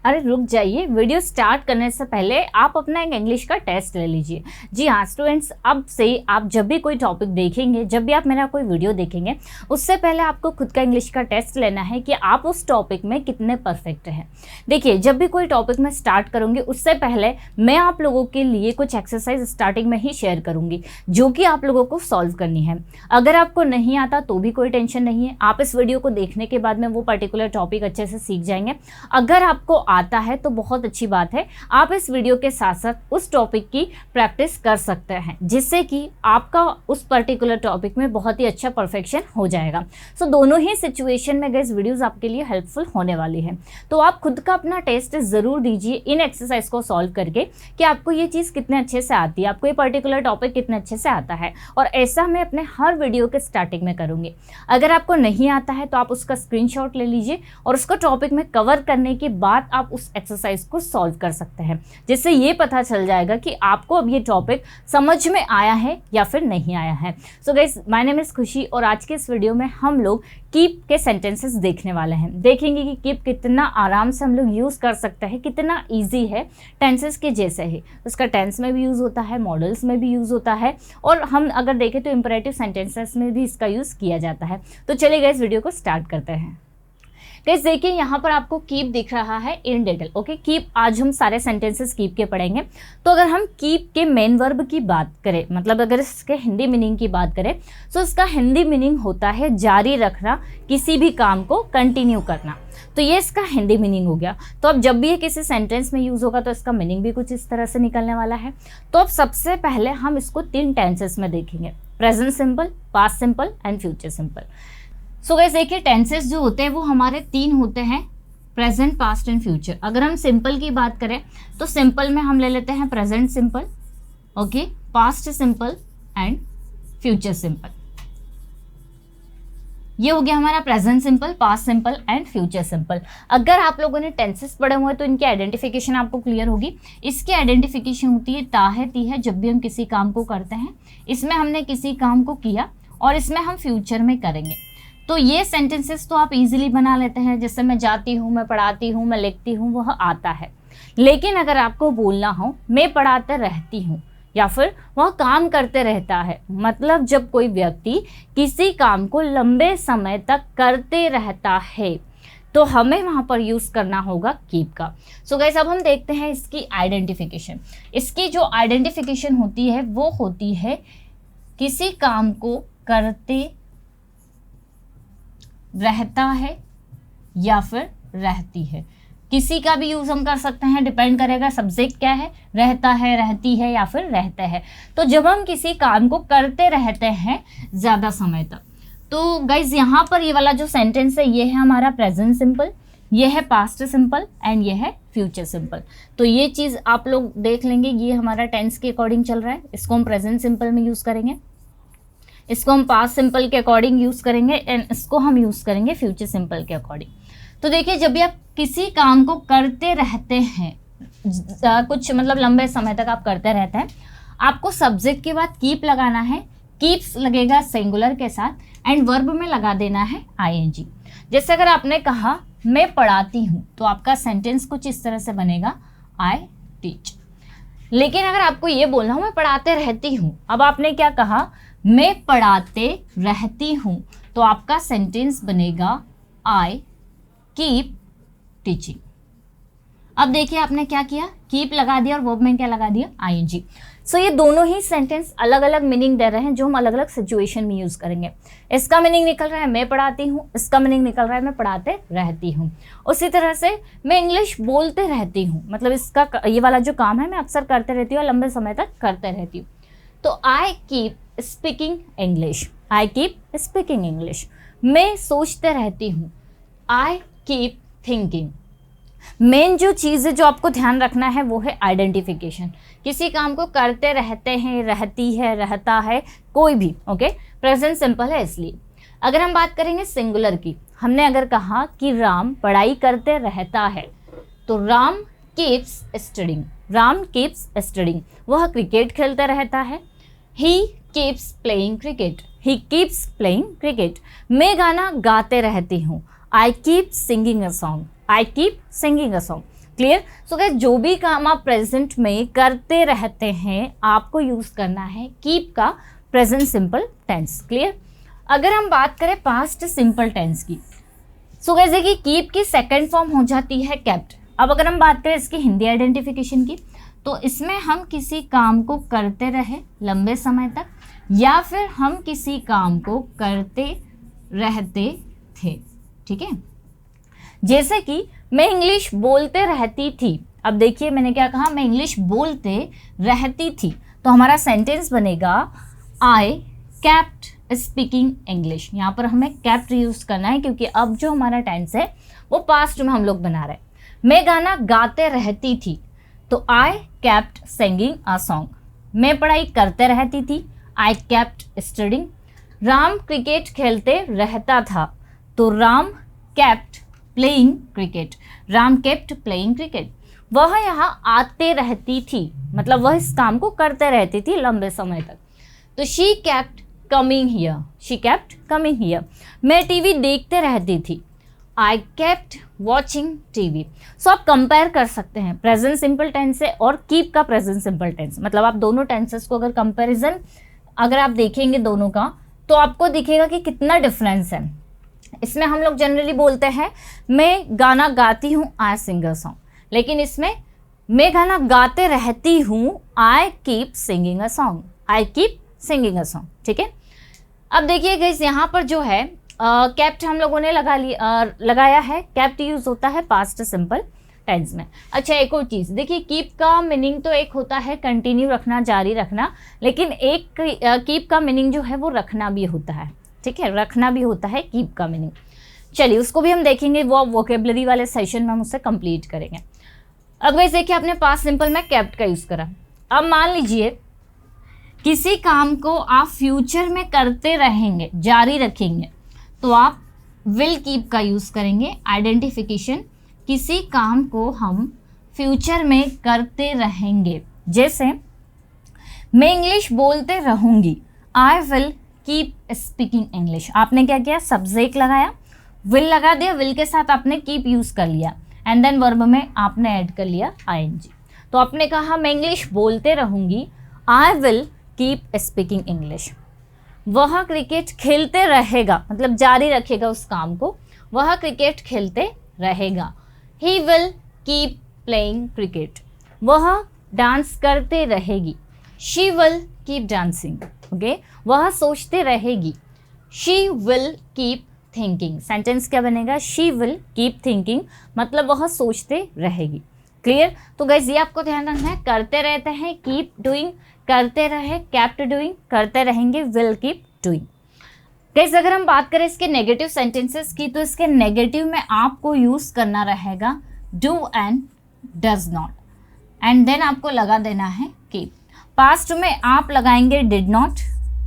अरे रुक जाइए, वीडियो स्टार्ट करने से पहले आप अपना एक इंग्लिश का टेस्ट ले लीजिए। जी हाँ स्टूडेंट्स, अब से आप जब भी कोई टॉपिक देखेंगे, जब भी आप मेरा कोई वीडियो देखेंगे, उससे पहले आपको खुद का इंग्लिश का टेस्ट लेना है कि आप उस टॉपिक में कितने परफेक्ट हैं। देखिए, जब भी कोई टॉपिक मैं स्टार्ट करूँगी उससे पहले मैं आप लोगों के लिए कुछ एक्सरसाइज स्टार्टिंग में ही शेयर करूँगी जो कि आप लोगों को सॉल्व करनी है। अगर आपको नहीं आता तो भी कोई टेंशन नहीं है, आप इस वीडियो को देखने के बाद में वो पर्टिकुलर टॉपिक अच्छे से सीख जाएंगे। अगर आपको आता है तो बहुत अच्छी बात है, आप इस वीडियो के साथ साथ उस टॉपिक की प्रैक्टिस कर सकते हैं जिससे कि आपका उस पर्टिकुलर टॉपिक में बहुत ही अच्छा परफेक्शन हो जाएगा। सो दोनों ही सिचुएशन में गाइस वीडियोस आपके लिए हेल्पफुल होने वाली है। तो आप खुद का अपना टेस्ट ज़रूर दीजिए इन एक्सरसाइज को सॉल्व करके कि आपको ये चीज़ कितने अच्छे से आती है, आपको ये पर्टिकुलर टॉपिक कितने अच्छे से आता है। और ऐसा मैं अपने हर वीडियो के स्टार्टिंग में करूँगी। अगर आपको नहीं आता है तो आप उसका स्क्रीनशॉट ले लीजिए और उसको टॉपिक में कवर करने के बाद आप उस एक्सरसाइज को सॉल्व कर सकते हैं, जिससे ये पता चल जाएगा कि आपको अब ये टॉपिक समझ में आया है या फिर नहीं आया है। So guys, my name is खुशी और आज के इस वीडियो में हम लोग कीप के सेंटेंसेस देखने वाले हैं। देखेंगे कि कीप कितना आराम से हम लोग यूज़ कर सकते हैं, कितना ईजी है, टेंसेस के जैसे है। उसका टेंस में भी यूज़ होता है, मॉडल्स में भी यूज़ होता है और हम अगर देखें तो इंपरेटिव सेंटेंसेस में भी इसका यूज़ किया जाता है। तो चलिए गाइस, वीडियो को स्टार्ट करते हैं। गाइस देखिए, यहाँ पर आपको कीप दिख रहा है इन डिटेल। ओके, कीप आज हम सारे सेंटेंसेस कीप के पढ़ेंगे। तो अगर हम कीप के मेन वर्ब की बात करें, मतलब अगर इसके हिंदी मीनिंग की बात करें, तो इसका हिंदी मीनिंग होता है जारी रखना, किसी भी काम को कंटिन्यू करना। तो ये इसका हिंदी मीनिंग हो गया। तो अब जब भी ये किसी सेंटेंस में यूज़ होगा तो इसका मीनिंग भी कुछ इस तरह से निकलने वाला है। तो अब सबसे पहले हम इसको 3 टेंसेस में देखेंगे: present simple, past simple and future simple. So guys देखिए, टेंसेस जो होते हैं वो हमारे 3 होते हैं: प्रेजेंट, पास्ट एंड फ्यूचर। अगर हम सिंपल की बात करें तो सिंपल में हम ले लेते हैं present simple, okay, past simple and future simple. ये हो गया हमारा present simple, past simple and future simple. अगर आप लोगों ने टेंसेस पढ़े हुए हैं तो इनकी आइडेंटिफिकेशन आपको क्लियर होगी। इसकी आइडेंटिफिकेशन होती है ता है ती है, जब भी हम किसी काम को करते हैं। इसमें हमने किसी काम को किया और इसमें हम फ्यूचर में करेंगे। तो ये सेंटेंसेस तो आप इजीली बना लेते हैं, जैसे मैं जाती हूँ, मैं पढ़ाती हूँ, मैं लिखती हूँ, वह आता है। लेकिन अगर आपको बोलना हो मैं पढ़ाते रहती हूँ या फिर वह काम करते रहता है, मतलब जब कोई व्यक्ति किसी काम को लंबे समय तक करते रहता है तो हमें वहाँ पर यूज़ करना होगा कीप का। सो गाइस, अब हम देखते हैं इसकी आइडेंटिफिकेशन। इसकी जो आइडेंटिफिकेशन होती है वो होती है किसी काम को करते रहता है या फिर रहती है। किसी का भी यूज़ हम कर सकते हैं, डिपेंड करेगा सब्जेक्ट क्या है, रहता है, रहती है या फिर रहते हैं। तो जब हम किसी काम को करते रहते हैं ज़्यादा समय तक, तो गाइज यहाँ पर ये वाला जो सेंटेंस है ये है हमारा प्रेजेंट सिंपल, ये है पास्ट सिंपल एंड ये है फ्यूचर सिंपल। तो ये चीज़ आप लोग देख लेंगे, ये हमारा टेंस के अकॉर्डिंग चल रहा है। इसको हम प्रेजेंट सिंपल में यूज़ करेंगे, इसको हम पास्ट सिंपल के अकॉर्डिंग यूज़ करेंगे एंड इसको हम यूज़ करेंगे फ्यूचर सिंपल के अकॉर्डिंग। तो देखिए, जब भी आप किसी काम को करते रहते हैं, कुछ मतलब लंबे समय तक आप करते रहते हैं, आपको सब्जेक्ट के बाद कीप लगाना है। कीप्स लगेगा सिंगुलर के साथ एंड वर्ब में लगा देना है आईएनजी। जैसे अगर आपने कहा मैं पढ़ाती हूँ तो आपका सेंटेंस कुछ इस तरह से बनेगा, आई टीच। लेकिन अगर आपको ये बोलना हो मैं पढ़ाते रहती हूँ, अब आपने क्या कहा, मैं पढ़ाते रहती हूँ, तो आपका सेंटेंस बनेगा आई कीप टीचिंग। अब देखिए आपने क्या किया, कीप लगा दिया और वर्ब में क्या लगा दिया, आईएनजी। सो ये दोनों ही सेंटेंस अलग अलग मीनिंग दे रहे हैं जो हम अलग अलग सिचुएशन में यूज़ करेंगे। इसका मीनिंग निकल रहा है मैं पढ़ाती हूँ, इसका मीनिंग निकल रहा है मैं पढ़ाते रहती हूँ। उसी तरह से मैं इंग्लिश बोलते रहती हूँ, मतलब इसका ये वाला जो काम है मैं अक्सर करते रहती हूँ और लंबे समय तक करते रहती हूँ। तो I keep speaking English, I keep speaking English. मैं सोचते रहती हूँ, आई कीप थिंकिंग। मेन जो चीज़ है जो आपको ध्यान रखना है वो है आइडेंटिफिकेशन। किसी काम को करते रहते हैं, रहती है, रहता है, कोई भी, ओके। प्रेजेंट सिंपल है इसलिए। अगर हम बात करेंगे सिंगुलर की, हमने अगर कहा कि राम पढ़ाई करते रहता है तो Ram keeps studying, Ram keeps studying. वह क्रिकेट खेलते रहता है, he keeps playing cricket, he keeps playing cricket. मैं गाना गाते रहती हूँ, I keep singing a song, I keep singing a song. Clear. So guys जो भी काम आप प्रेजेंट में करते रहते हैं आपको यूज करना है कीप का प्रेजेंट सिंपल टेंस। क्लियर। अगर हम बात करें पास्ट सिंपल टेंस की, सो गाइस देखिए कीप की सेकंड फॉर्म हो जाती है केप्ट। अब अगर हम बात करें इसकी हिंदी आइडेंटिफिकेशन की, तो इसमें हम किसी काम को करते रहे लंबे समय तक, या फिर हम किसी काम को करते रहते थे। ठीक है, जैसे कि मैं इंग्लिश बोलते रहती थी। अब देखिए मैंने क्या कहा, मैं इंग्लिश बोलते रहती थी, तो हमारा सेंटेंस बनेगा आई केप्ट स्पीकिंग इंग्लिश। यहाँ पर हमें केप्ट यूज करना है क्योंकि अब जो हमारा टेंस है वो पास्ट में हम लोग बना रहे हैं। मैं गाना गाते रहती थी, तो I kept singing a song. मैं पढ़ाई करते रहती थी, I kept studying. Ram cricket खेलते रहता था, तो Ram kept playing cricket. Ram kept playing cricket. वह यहाँ आते रहती थी, मतलब वह इस काम को करते रहती थी लंबे समय तक, तो she kept coming here. She kept coming here. मैं टीवी देखते रहती थी, आई केप्ट वॉचिंग टीवी। सो आप कंपेयर कर सकते हैं प्रेजेंट सिंपल टेंस से और कीप का प्रेजेंट सिंपल टेंस। मतलब आप दोनों टेंसेस को अगर कंपेरिजन अगर आप देखेंगे दोनों का, तो आपको दिखेगा कि कितना डिफरेंस है। इसमें हम लोग जनरली बोलते हैं मैं गाना गाती हूँ, आई सिंग अ सॉन्ग, लेकिन इसमें मैं गाना गाते रहती हूँ, I keep singing a song. I keep singing a song. ठीक है। अब देखिए गाइस यहाँ पर जो है केप्ट हम लोगों ने लगाया है। केप्ट यूज होता है पास्ट सिंपल टेंस में। अच्छा एक और चीज़ देखिए, कीप का मीनिंग तो एक होता है कंटिन्यू रखना, जारी रखना, लेकिन एक कीप का मीनिंग जो है वो रखना भी होता है। ठीक है, रखना भी होता है कीप का मीनिंग। चलिए उसको भी हम देखेंगे, वो वोकेबलरी वाले सेशन में हम उससे कंप्लीट करेंगे। अब गाइस देखिए आपने पास्ट सिंपल में केप्ट का यूज़ करा। अब मान लीजिए किसी काम को आप फ्यूचर में करते रहेंगे, जारी रखेंगे, तो आप विल कीप का यूज़ करेंगे। आइडेंटिफिकेशन, किसी काम को हम फ्यूचर में करते रहेंगे, जैसे मैं इंग्लिश बोलते रहूँगी, I will keep speaking English. आपने क्या किया, सब्जेक्ट लगाया, विल लगा दिया, विल के साथ आपने कीप यूज़ कर लिया, एंड देन वर्ब में आपने ऐड कर लिया आईएनजी। तो आपने कहा मैं इंग्लिश बोलते रहूँगी, I will keep speaking English. वह क्रिकेट खेलते रहेगा, मतलब जारी रखेगा उस काम को, वह क्रिकेट खेलते रहेगा। He will keep playing cricket. वह डांस करते रहेगी, she will keep dancing. Okay, वह सोचते रहेगी, she will keep thinking. Sentence क्या बनेगा, शी विल कीप थिंकिंग, मतलब वह सोचते रहेगी। क्लियर। तो गाइस ये आपको ध्यान रखना है, करते रहते हैं कीप डूइंग, करते रहे केप्ट डूइंग, करते रहेंगे विल कीप डूइंग। गाइस अगर हम बात करें इसके नेगेटिव सेंटेंसेस की, तो इसके नेगेटिव में आपको यूज करना रहेगा do and does not, and then आपको लगा देना है कीप। पास्ट में आप लगाएंगे डिड नॉट,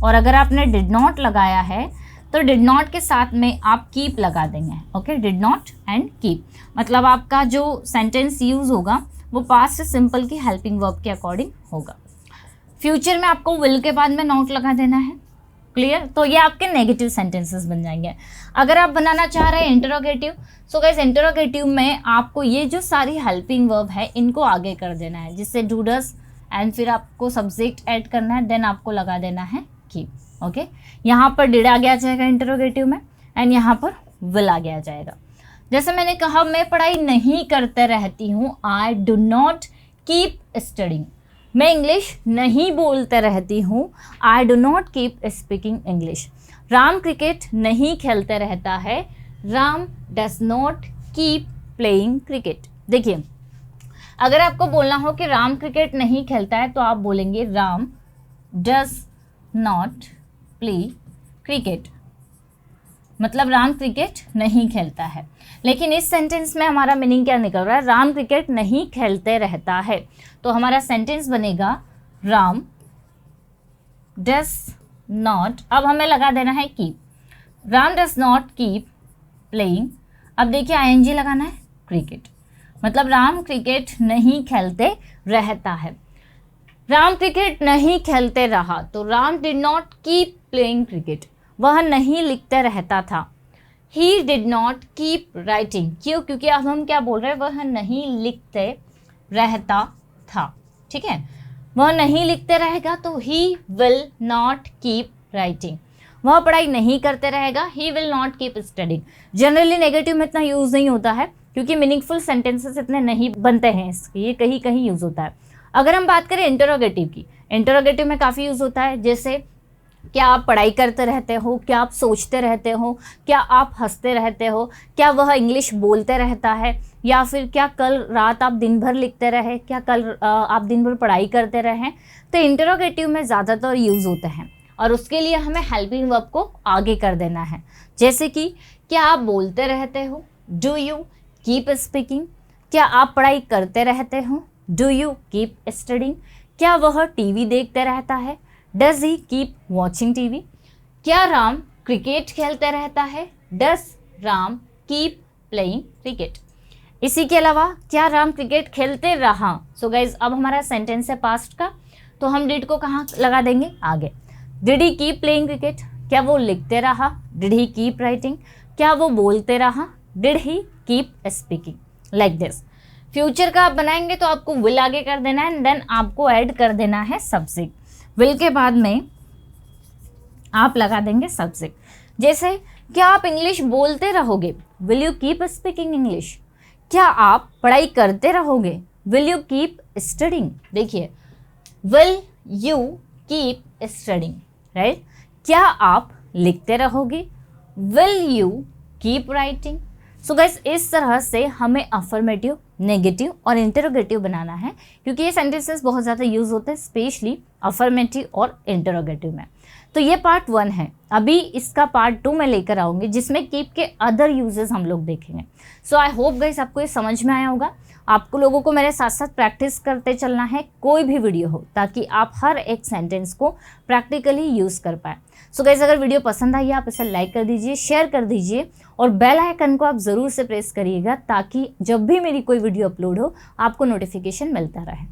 और अगर आपने डिड नॉट लगाया है तो डिड नॉट के साथ में आप कीप लगा देंगे। Okay, did not and keep, मतलब आपका जो सेंटेंस यूज होगा वो पास्ट सिंपल की हेल्पिंग वर्ब के अकॉर्डिंग होगा। फ्यूचर में आपको विल के बाद में नॉट लगा देना है। क्लियर। तो ये आपके नेगेटिव सेंटेंसेस बन जाएंगे। अगर आप बनाना चाह रहे हैं इंटरोगेटिव, सो गाइस इंटरोगेटिव में आपको ये जो सारी हेल्पिंग वर्ब है इनको आगे कर देना है, जिससे डू डज, एंड फिर आपको सब्जेक्ट ऐड करना है, देन आपको लगा देना है कीप। ओके, यहाँ पर डिड आ गया जाएगा इंटरोगेटिव में, एंड यहाँ पर विल आ गया जाएगा। जैसे मैंने कहा मैं पढ़ाई नहीं करते रहती हूँ, I do not keep studying. मैं इंग्लिश नहीं बोलते रहती हूँ, I do not keep speaking English. Ram cricket नहीं खेलते रहता है, Ram does not keep playing cricket. देखिए अगर आपको बोलना हो कि राम क्रिकेट नहीं खेलता है, तो आप बोलेंगे Ram does not play cricket, मतलब राम क्रिकेट नहीं खेलता है। लेकिन इस सेंटेंस में हमारा मीनिंग क्या निकल रहा है, राम क्रिकेट नहीं खेलते रहता है, तो हमारा सेंटेंस बनेगा राम डज नॉट, अब हमें लगा देना है keep, Ram does not keep playing. अब देखिए आईएनजी लगाना है क्रिकेट, मतलब राम क्रिकेट नहीं खेलते रहता है। राम क्रिकेट नहीं खेलते रहा, तो Ram did not keep playing cricket, वह नहीं लिखते रहता था। He did not keep writing. क्यों? क्योंकि अब हम क्या बोल रहे हैं, वह नहीं लिखते रहता था। ठीक है, वह नहीं लिखते रहेगा तो he will not keep writing, वह पढ़ाई नहीं करते रहेगा, he will not keep studying. Generally negative में इतना यूज़ नहीं होता है क्योंकि मीनिंगफुल सेंटेंसेस इतने नहीं बनते हैं इसके, ये कहीं कहीं यूज़ होता है। अगर हम बात करें इंटरोगेटिव की, इंटरोगेटिव में काफ़ी यूज़ होता है, जैसे क्या आप पढ़ाई करते रहते हो, क्या आप सोचते रहते हो, क्या आप हंसते रहते हो, क्या वह इंग्लिश बोलते रहता है, या फिर क्या कल रात आप दिन भर लिखते रहे, क्या कल आप दिन भर पढ़ाई करते रहे। तो इंटरोगेटिव में ज़्यादातर यूज़ होते हैं और उसके लिए हमें हेल्पिंग वर्ब को आगे कर देना है। जैसे कि क्या आप बोलते रहते हो, डू यू कीप स्पीकिंग। क्या आप पढ़ाई करते रहते हो, डू यू कीप स्टडिंग। क्या वह टीवी देखते रहता है, does he keep watching TV. क्या राम क्रिकेट खेलते रहता है, does Ram keep playing cricket. इसी के अलावा क्या राम क्रिकेट खेलते रहा। सो गाइज अब हमारा सेंटेंस है पास्ट का, तो हम डिड को कहाँ लगा देंगे, आगे। Did he keep playing cricket, क्या वो लिखते रहा, डिड ही कीप राइटिंग। क्या वो बोलते रहा, did he keep speaking. Like this. Future का आप बनाएंगे तो आपको विल आगे कर देना है एंड देन आपको ऐड कर देना है सब्जेक्ट। विल के बाद में आप लगा देंगे सब्जेक्ट। जैसे क्या आप इंग्लिश बोलते रहोगे, will you keep speaking English. क्या आप पढ़ाई करते रहोगे, विल यू कीप स्टडिंग। देखिए, will you keep studying, right. क्या आप लिखते रहोगे, will you keep writing. So guys इस तरह से हमें अफर्मेटिव, नेगेटिव और इंटरोगेटिव बनाना है क्योंकि ये सेंटेंसेस बहुत ज़्यादा यूज होते हैं स्पेशली अफर्मेटिव और इंटरोगेटिव में। तो ये पार्ट 1 है। अभी इसका पार्ट 2 में लेकर आऊँगी जिसमें कीप के अदर यूजेस हम लोग देखेंगे। सो आई होप गाइस आपको ये समझ में आया होगा। आपको लोगों को मेरे साथ साथ प्रैक्टिस करते चलना है कोई भी वीडियो हो, ताकि आप हर एक सेंटेंस को प्रैक्टिकली यूज़ कर पाए। सो गाइस अगर वीडियो पसंद आई आप इसे लाइक कर दीजिए, शेयर कर दीजिए और बेल आइकन को आप ज़रूर से प्रेस करिएगा ताकि जब भी मेरी कोई वीडियो अपलोड हो आपको नोटिफिकेशन मिलता रहे।